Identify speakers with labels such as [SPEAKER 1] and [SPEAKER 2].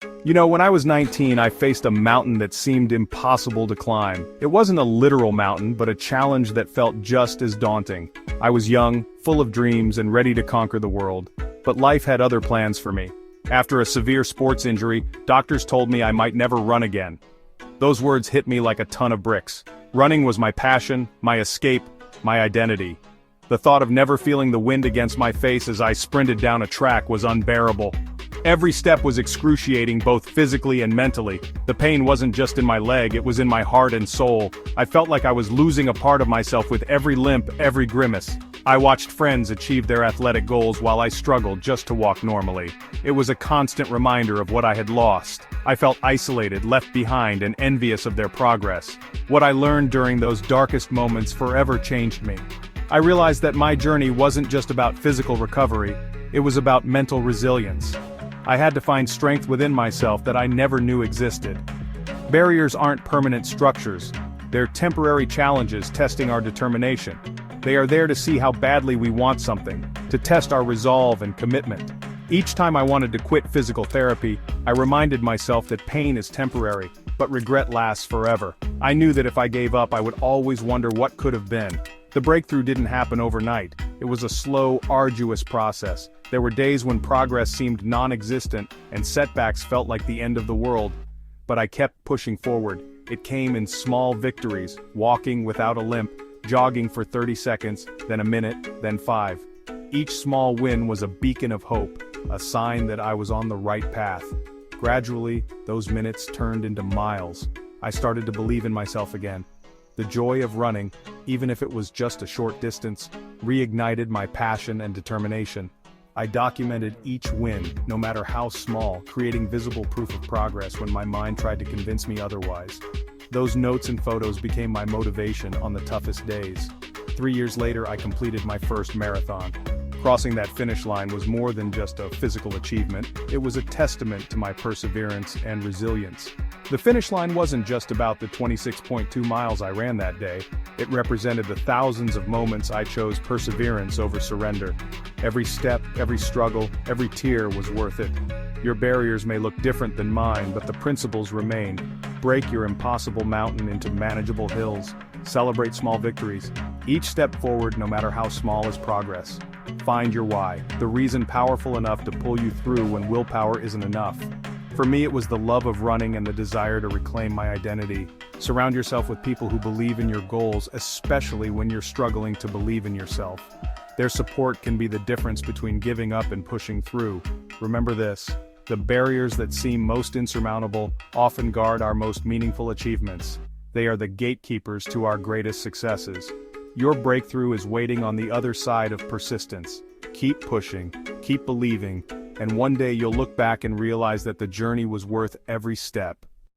[SPEAKER 1] You know, when I was 19, I faced a mountain that seemed impossible to climb. It wasn't a literal mountain, but a challenge that felt just as daunting. I was young, full of dreams, and ready to conquer the world. But life had other plans for me. After a severe sports injury, doctors told me I might never run again. Those words hit me like a ton of bricks. Running was my passion, my escape, my identity. The thought of never feeling the wind against my face as I sprinted down a track was unbearable. Every step was excruciating, both physically and mentally. The pain wasn't just in my leg, it was in my heart and soul. I felt like I was losing a part of myself with every limp, every grimace. I watched friends achieve their athletic goals while I struggled just to walk normally. It was a constant reminder of what I had lost. I felt isolated, left behind, and envious of their progress. What I learned during those darkest moments forever changed me. I realized that my journey wasn't just about physical recovery, it was about mental resilience. I had to find strength within myself that I never knew existed. Barriers aren't permanent structures. They're temporary challenges testing our determination. They are there to see how badly we want something, to test our resolve and commitment. Each time I wanted to quit physical therapy, I reminded myself that pain is temporary, but regret lasts forever. I knew that if I gave up, I would always wonder what could have been. The breakthrough didn't happen overnight. It was a slow, arduous process. There were days when progress seemed non-existent and setbacks felt like the end of the world. But I kept pushing forward. It came in small victories, walking without a limp, jogging for 30 seconds, then a minute, then 5. Each small win was a beacon of hope, a sign that I was on the right path. Gradually, those minutes turned into miles. I started to believe in myself again. The joy of running, even if it was just a short distance, reignited my passion and determination. I documented each win, no matter how small, creating visible proof of progress when my mind tried to convince me otherwise. Those notes and photos became my motivation on the toughest days. 3 years later, I completed my first marathon. Crossing that finish line was more than just a physical achievement, it was a testament to my perseverance and resilience. The finish line wasn't just about the 26.2 miles I ran that day, it represented the thousands of moments I chose perseverance over surrender. Every step, every struggle, every tear was worth it. Your barriers may look different than mine, but the principles remain. Break your impossible mountain into manageable hills. Celebrate small victories. Each step forward, no matter how small, is progress. Find your why, the reason powerful enough to pull you through when willpower isn't enough. For me, it was the love of running and the desire to reclaim my identity. Surround yourself with people who believe in your goals, especially when you're struggling to believe in yourself. Their support can be the difference between giving up and pushing through. Remember this, the barriers that seem most insurmountable often guard our most meaningful achievements. They are the gatekeepers to our greatest successes. Your breakthrough is waiting on the other side of persistence. Keep pushing, keep believing, and one day you'll look back and realize that the journey was worth every step.